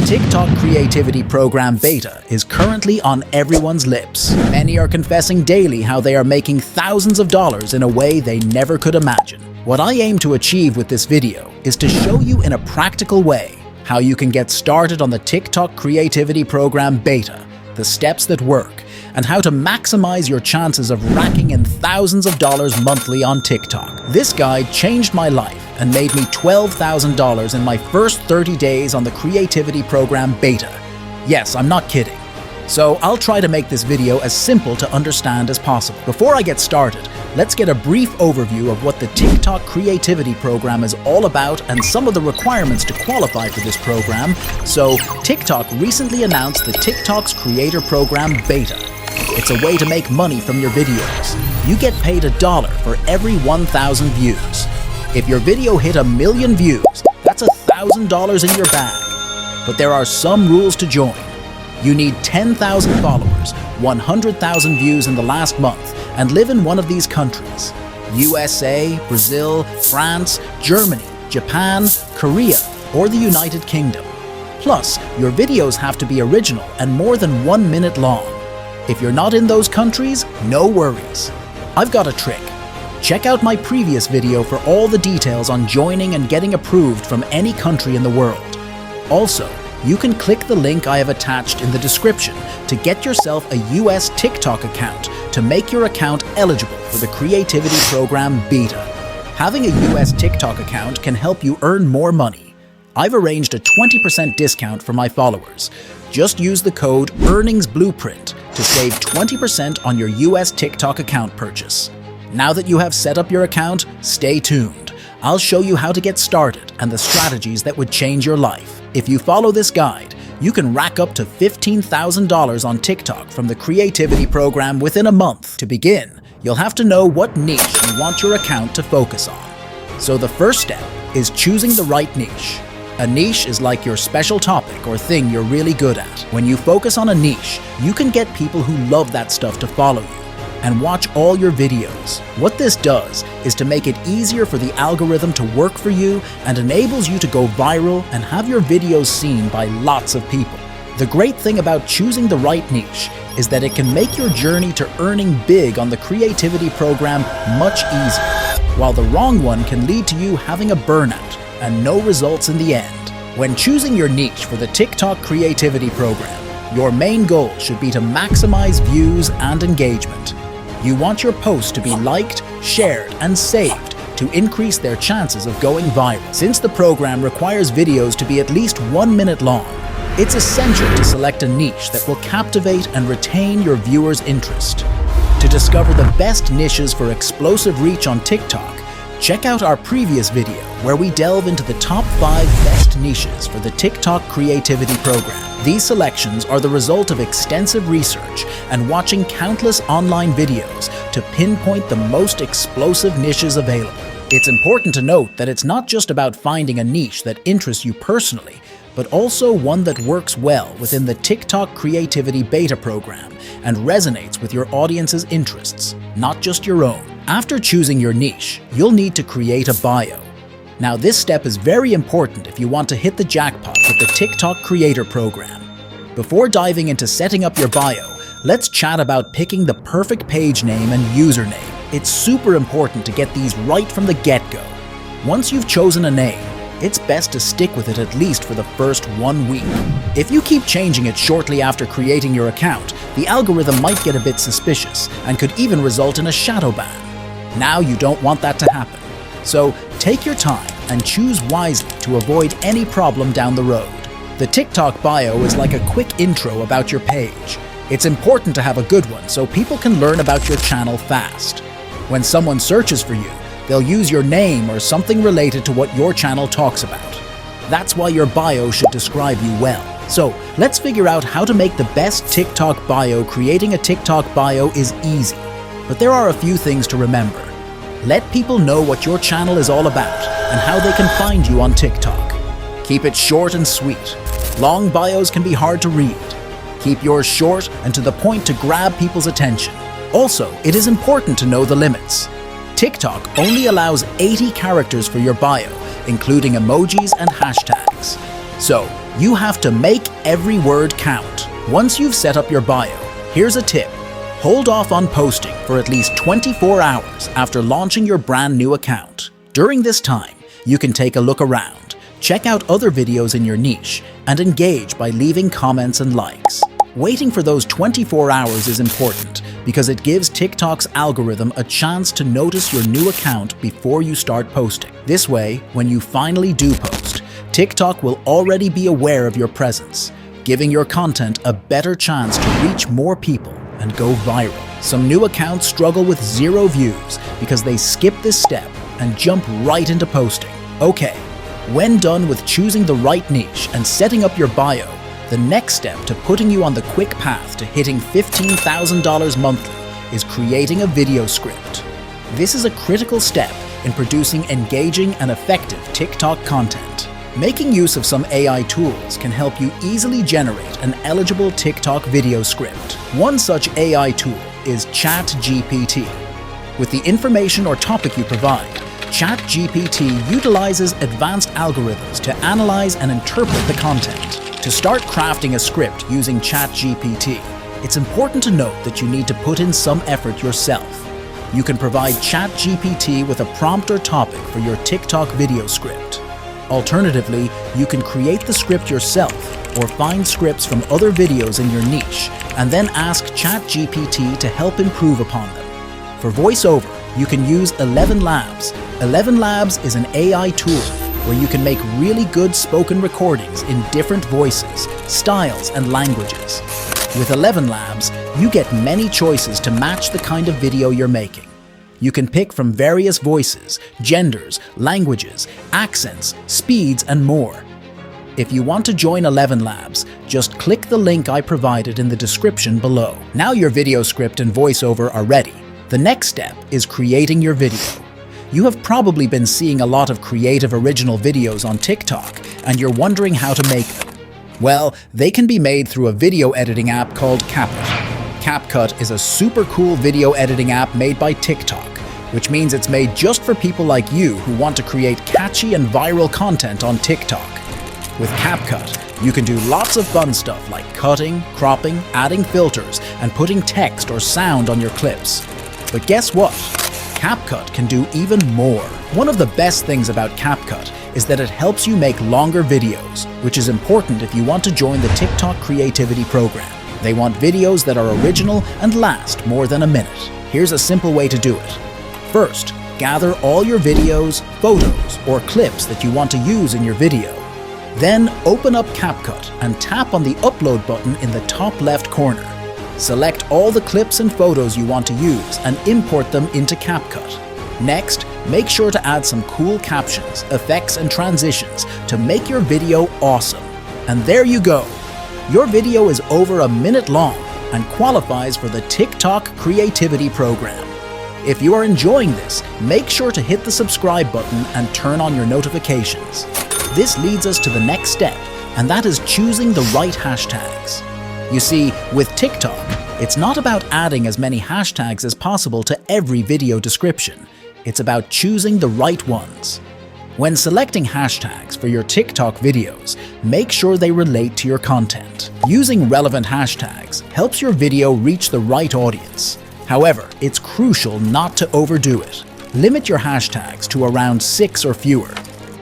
TikTok creativity program beta is currently on everyone's lips. Many are confessing daily how they are making thousands of dollars in a way they never could imagine. What I aim to achieve with this video is to show you in a practical way how you can get started on the TikTok creativity program beta, the steps that work, and how to maximize your chances of racking in thousands of dollars monthly on TikTok. This guide changed my life and made me $12,000 in my first 30 days on the creativity program beta. Yes, I'm not kidding. So I'll try to make this video as simple to understand as possible. Before I get started, let's get a brief overview of what the TikTok creativity program is all about and some of the requirements to qualify for this program. So, TikTok recently announced the TikTok's creator program beta. It's a way to make money from your videos. You get paid $1 for every 1,000 views. If your video hit 1 million views, that's $1,000 in your bag. But there are some rules to join. You need 10,000 followers, 100,000 views in the last month, and live in one of these countries: USA, Brazil, France, Germany, Japan, Korea, or the United Kingdom. Plus, your videos have to be original and more than 1 minute long. If you're not in those countries, no worries. I've got a trick. Check out my previous video for all the details on joining and getting approved from any country in the world. Also, you can click the link I have attached in the description to get yourself a US TikTok account to make your account eligible for the creativity program beta. Having a US TikTok account can help you earn more money. I've arranged a 20% discount for my followers. Just use the code EarningsBlueprint to save 20% on your US TikTok account purchase. Now that you have set up your account, stay tuned. I'll show you how to get started and the strategies that would change your life. If you follow this guide, you can rack up to $15,000 on TikTok from the creativity program within a month. To begin, you'll have to know what niche you want your account to focus on. So the first step is choosing the right niche. A niche is like your special topic or thing you're really good at. When you focus on a niche, you can get people who love that stuff to follow you and watch all your videos. What this does is to make it easier for the algorithm to work for you and enables you to go viral and have your videos seen by lots of people. The great thing about choosing the right niche is that it can make your journey to earning big on the creativity program much easier, while the wrong one can lead to you having a burnout and no results in the end. When choosing your niche for the TikTok creativity program, your main goal should be to maximize views and engagement. You want your posts to be liked, shared, and saved to increase their chances of going viral. Since the program requires videos to be at least 1 minute long, it's essential to select a niche that will captivate and retain your viewers' interest. To discover the best niches for explosive reach on TikTok, check out our previous video where we delve into the top 5 best niches for the TikTok creativity program. These selections are the result of extensive research and watching countless online videos to pinpoint the most explosive niches available. It's important to note that it's not just about finding a niche that interests you personally, but also one that works well within the TikTok creativity beta program and resonates with your audience's interests, not just your own. After choosing your niche, you'll need to create a bio. Now, this step is very important if you want to hit the jackpot with the TikTok Creator Program. Before diving into setting up your bio, let's chat about picking the perfect page name and username. It's super important to get these right from the get-go. Once you've chosen a name, it's best to stick with it at least for the first 1 week. If you keep changing it shortly after creating your account, the algorithm might get a bit suspicious and could even result in a shadow ban. Now you don't want that to happen. So take your time and choose wisely to avoid any problem down the road. The TikTok bio is like a quick intro about your page. It's important to have a good one so people can learn about your channel fast. When someone searches for you, they'll use your name or something related to what your channel talks about. That's why your bio should describe you well. So let's figure out how to make the best TikTok bio. Creating a TikTok bio is easy, but there are a few things to remember. Let people know what your channel is all about and how they can find you on TikTok. Keep it short and sweet. Long bios can be hard to read. Keep yours short and to the point to grab people's attention. Also, it is important to know the limits. TikTok only allows 80 characters for your bio, including emojis and hashtags. So, You have to make every word count. Once you've set up your bio, here's a tip. Hold off on posting for at least 24 hours after launching your brand new account. During this time, you can take a look around, check out other videos in your niche, and engage by leaving comments and likes. Waiting for those 24 hours is important because it gives TikTok's algorithm a chance to notice your new account before you start posting. This way, when you finally do post, TikTok will already be aware of your presence, giving your content a better chance to reach more people and go viral. Some new accounts struggle with 0 views because they skip this step and jump right into posting. Okay, when done with choosing the right niche and setting up your bio, the next step to putting you on the quick path to hitting $15,000 monthly is creating a video script. This is a critical step in producing engaging and effective TikTok content. Making use of some AI tools can help you easily generate an eligible TikTok video script. One such AI tool is ChatGPT. With the information or topic you provide, ChatGPT utilizes advanced algorithms to analyze and interpret the content. To start crafting a script using ChatGPT, it's important to note that you need to put in some effort yourself. You can provide ChatGPT with a prompt or topic for your TikTok video script. Alternatively, you can create the script yourself or find scripts from other videos in your niche and then ask ChatGPT to help improve upon them. For voiceover, you can use 11 Labs. 11 Labs is an AI tool where you can make really good spoken recordings in different voices, styles, and languages. With 11 Labs, you get many choices to match the kind of video you're making. You can pick from various voices, genders, languages, accents, speeds, and more. If you want to join 11 Labs, just click the link I provided in the description below. Now your video script and voiceover are ready. The next step is creating your video. You have probably been seeing a lot of creative original videos on TikTok, and you're wondering how to make them. Well, they can be made through a video editing app called CapCut. CapCut is a super cool video editing app made by TikTok, which means it's made just for people like you who want to create catchy and viral content on TikTok. With CapCut, you can do lots of fun stuff like cutting, cropping, adding filters, and putting text or sound on your clips. But guess what? CapCut can do even more. One of the best things about CapCut is that it helps you make longer videos, which is important if you want to join the TikTok creativity program. They want videos that are original and last more than a minute. Here's a simple way to do it. First, gather all your videos, photos, or clips that you want to use in your video. Then open up CapCut and tap on the Upload button in the top left corner. Select all the clips and photos you want to use and import them into CapCut. Next, make sure to add some cool captions, effects, and transitions to make your video awesome. And there you go! Your video is over a minute long and qualifies for the TikTok Creativity Program. If you are enjoying this, make sure to hit the subscribe button and turn on your notifications. This leads us to the next step, and that is choosing the right hashtags. You see, with TikTok, it's not about adding as many hashtags as possible to every video description. It's about choosing the right ones. When selecting hashtags for your TikTok videos, make sure they relate to your content. Using relevant hashtags helps your video reach the right audience. However, it's crucial not to overdo it. Limit your hashtags to around 6 or fewer.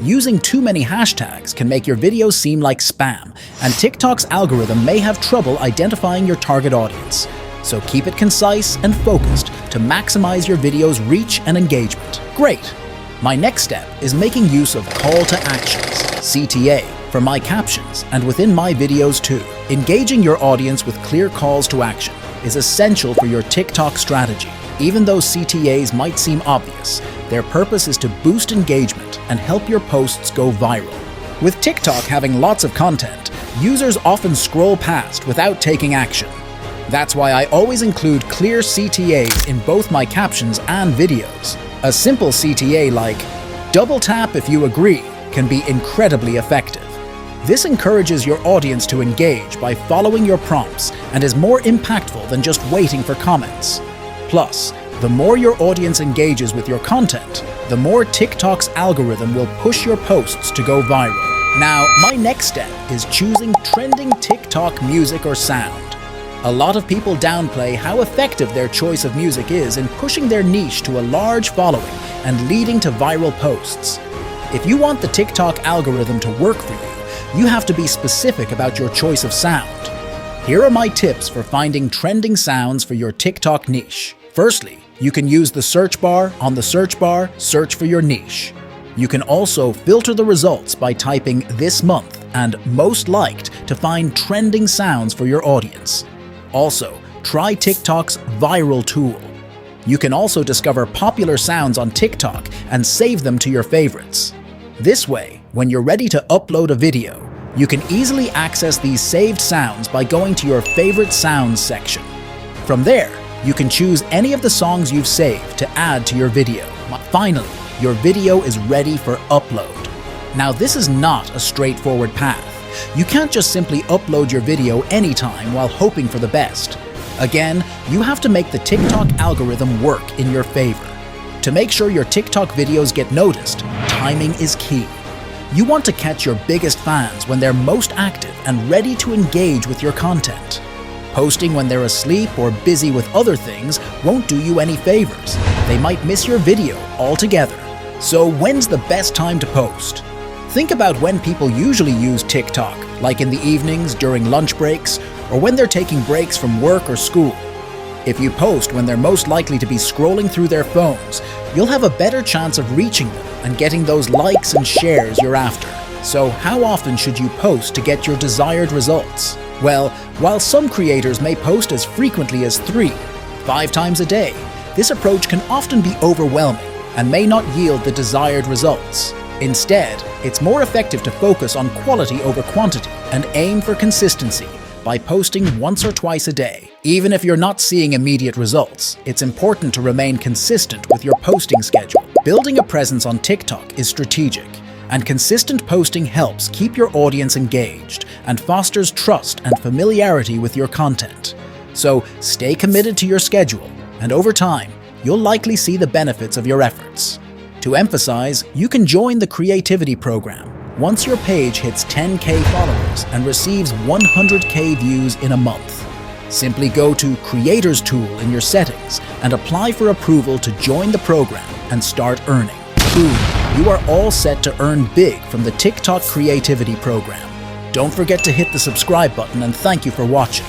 Using too many hashtags can make your videos seem like spam, and TikTok's algorithm may have trouble identifying your target audience. So keep it concise and focused to maximize your video's reach and engagement. Great! My next step is making use of call to actions, CTA, for my captions and within my videos too. Engaging your audience with clear calls to action is essential for your TikTok strategy. Even though CTAs might seem obvious, their purpose is to boost engagement and help your posts go viral. With TikTok having lots of content, users often scroll past without taking action. That's why I always include clear CTAs in both my captions and videos. A simple CTA like, "Double tap if you agree," can be incredibly effective. This encourages your audience to engage by following your prompts and is more impactful than just waiting for comments. Plus, the more your audience engages with your content, the more TikTok's algorithm will push your posts to go viral. Now, my next step is choosing trending TikTok music or sound. A lot of people downplay how effective their choice of music is in pushing their niche to a large following and leading to viral posts. If you want the TikTok algorithm to work for you, you have to be specific about your choice of sound. Here are my tips for finding trending sounds for your TikTok niche. Firstly, you can use the search bar. On the search bar, search for your niche. You can also filter the results by typing "this month" and "most liked" to find trending sounds for your audience. Also, try TikTok's viral tool. You can also discover popular sounds on TikTok and save them to your favorites. This way, when you're ready to upload a video, you can easily access these saved sounds by going to your favorite sounds section. From there, you can choose any of the songs you've saved to add to your video. Finally, your video is ready for upload. Now, this is not a straightforward path. You can't just simply upload your video anytime while hoping for the best. Again, you have to make the TikTok algorithm work in your favor. To make sure your TikTok videos get noticed, timing is key. You want to catch your biggest fans when they're most active and ready to engage with your content. Posting when they're asleep or busy with other things won't do you any favors. They might miss your video altogether. So when's the best time to post? Think about when people usually use TikTok, like in the evenings, during lunch breaks, or when they're taking breaks from work or school. If you post when they're most likely to be scrolling through their phones, you'll have a better chance of reaching them and getting those likes and shares you're after. So how often should you post to get your desired results? Well, while some creators may post as frequently as 3-5 times a day, this approach can often be overwhelming and may not yield the desired results. Instead, it's more effective to focus on quality over quantity and aim for consistency by posting once or twice a day. Even if you're not seeing immediate results, it's important to remain consistent with your posting schedule. Building a presence on TikTok is strategic, and consistent posting helps keep your audience engaged and fosters trust and familiarity with your content. So stay committed to your schedule, and over time, you'll likely see the benefits of your efforts. To emphasize, you can join the Creativity Program once your page hits 10K followers and receives 100K views in a month. Simply go to Creators Tool in your settings and apply for approval to join the program and start earning. Boom! You are all set to earn big from the TikTok Creativity Program. Don't forget to hit the subscribe button, and thank you for watching.